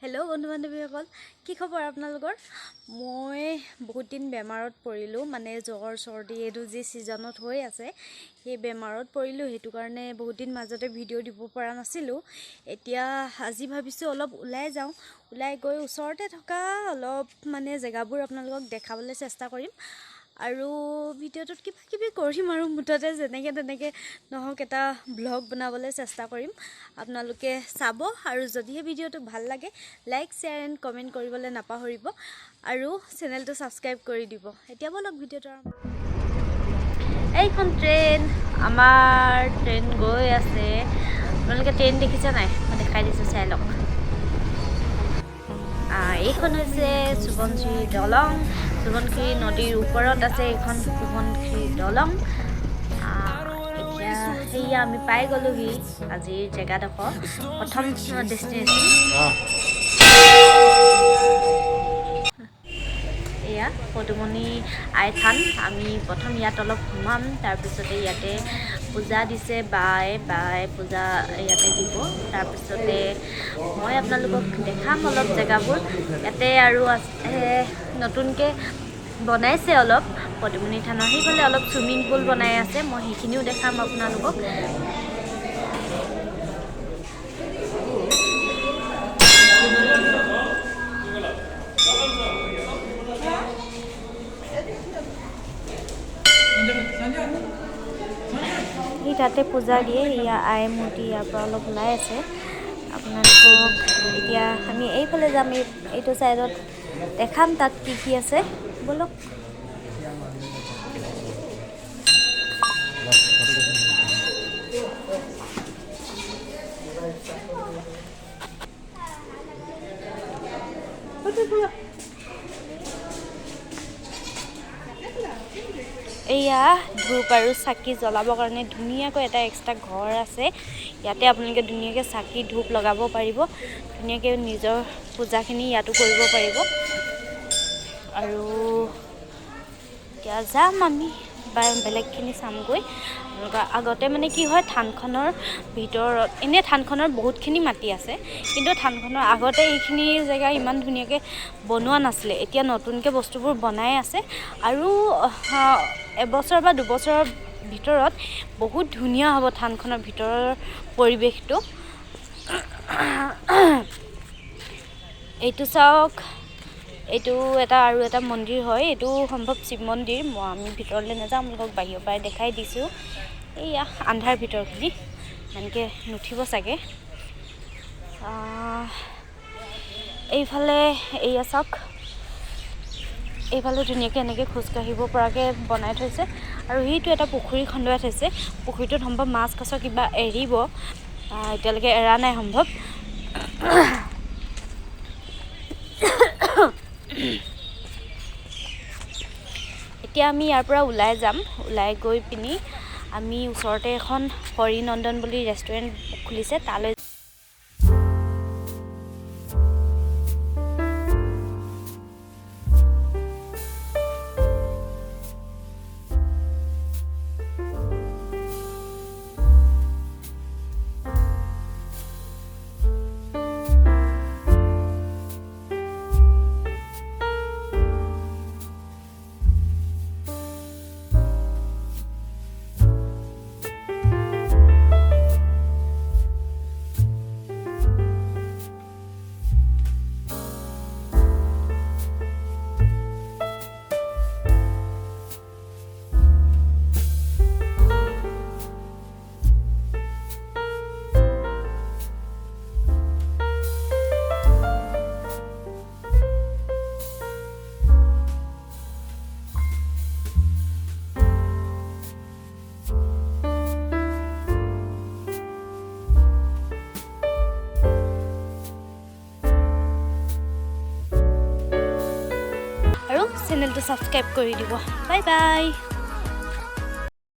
Hello' বন্ধু বান্ধৱীসকল, কি খবৰ আপোনালোকৰ? মই বহুত দিন বেমাৰত পৰিলোঁ, মানে জ্বৰ চৰ্দি এইটো যি ছিজনত হৈ আছে সেই বেমাৰত পৰিলোঁ। সেইটো কাৰণে বহুত দিন মাজতে ভিডিঅ' দিব পৰা নাছিলোঁ। এতিয়া আজি ভাবিছোঁ অলপ ওলাই যাওঁ, ওলাই গৈ ওচৰতে থকা অলপ মানে জেগাবোৰ আপোনালোকক দেখাবলৈ চেষ্টা কৰিম আৰু ভিডিঅ'টোত কিবা কিবি কৰিম আৰু মুঠতে যেনেকৈ তেনেকৈ নহওক এটা ব্লগ বনাবলৈ চেষ্টা কৰিম। আপোনালোকে চাব আৰু যদিহে ভিডিঅ'টো ভাল লাগে লাইক শ্বেয়াৰ এণ্ড কমেণ্ট কৰিবলৈ নাপাহৰিব আৰু চেনেলটো ছাবস্ক্ৰাইব কৰি দিব। এতিয়া বলক ভিডিঅ'টো আৰম্ভ। এইখন ট্ৰেইন, আমাৰ ট্ৰেইন গৈ আছে। আপোনালোকে ট্ৰেইন দেখিছে নাই? মই দেখাই দিছোঁ, চাই লওক। এইখন হৈছে সোৱণশিৰি দলং। সোৱণশিৰি নদীৰ ওপৰত আছে এইখন সোৱণশিৰি দলং। এতিয়া সেয়া আমি পাই গ'লোহি আজিৰ জেগাডোখৰ, প্ৰথম ডেষ্টিনেশ্যন। এয়া পদুমণি আই থান। আমি প্ৰথম ইয়াত অলপ সোমাম, তাৰপিছতে ইয়াতে পূজা দিছে বাই পূজা ইয়াতে দিব। তাৰপিছতে মই আপোনালোকক দেখাম অলপ জেগাবোৰ। ইয়াতে আৰু আছে নতুনকৈ বনাইছে অলপ পদুমণি থানৰ সেইফালে অলপ চুইমিং পুল বনাই আছে, মই সেইখিনিও দেখাম আপোনালোকক। সেই তাতে পূজা দিয়ে, সেয়া আই মূৰ্তি ইয়াৰ পৰা অলপ ওলাই আছে। আপোনালোকক এতিয়া আমি এইফালে যাম, এইটো ছাইডত দেখাম তাত কি কি আছে, ব'লক। এয়া ধূপ আৰু চাকি জ্বলাবৰ কাৰণে ধুনীয়াকৈ এটা এক্সট্ৰা ঘৰ আছে। ইয়াতে আপোনালোকে ধুনীয়াকৈ চাকি ধূপ লগাব পাৰিব, ধুনীয়াকৈ নিজৰ পূজাখিনি ইয়াতো কৰিব পাৰিব। আৰু এতিয়া যাম আমি বেলেগখিনি চামগৈ। আগতে মানে কি হয়, থানখনৰ ভিতৰত এনেই থানখনৰ বহুতখিনি মাটি আছে, কিন্তু থানখনৰ আগতে এইখিনি জেগা ইমান ধুনীয়াকৈ বনোৱা নাছিলে। এতিয়া নতুনকৈ বস্তুবোৰ বনাই আছে আৰু এবছৰ বা দুবছৰৰ ভিতৰত বহুত ধুনীয়া হ'ব থানখনৰ ভিতৰৰ পৰিৱেশটো। এইটো চাওক, এইটো আৰু এটা মন্দিৰ হয়, এইটো সম্ভৱ শিৱ মন্দিৰ। আমি ভিতৰলৈ নাযাওঁ, আপোনালোকক বাহিৰৰ পৰাই দেখাই দিছোঁ। এইয়া আন্ধাৰ ভিতৰখিনি এনেকৈ নুঠিব চাগে। এইফালে এয়া চাওক, এইফালে ধুনীয়াকৈ এনেকৈ খোজকাঢ়িব পৰাকৈ বনাই থৈছে আৰু সেইটো এটা পুখুৰী খন্দুৱাই থৈছে। পুখুৰীটোত সম্ভৱ মাছ কাছ কিবা এৰিব, এতিয়ালৈকে এৰা নাই সম্ভৱ। এতিয়া আমি ইয়াৰ পৰা ওলাই যাম, ওলাই গৈ পিনি আমি ওচৰতে এখন হৰিনন্দন বুলি ৰেষ্টুৰেণ্ট খুলিছে, তালৈ চেনেলটো ছাবস্ক্ৰাইব কৰি দিব। Bye bye.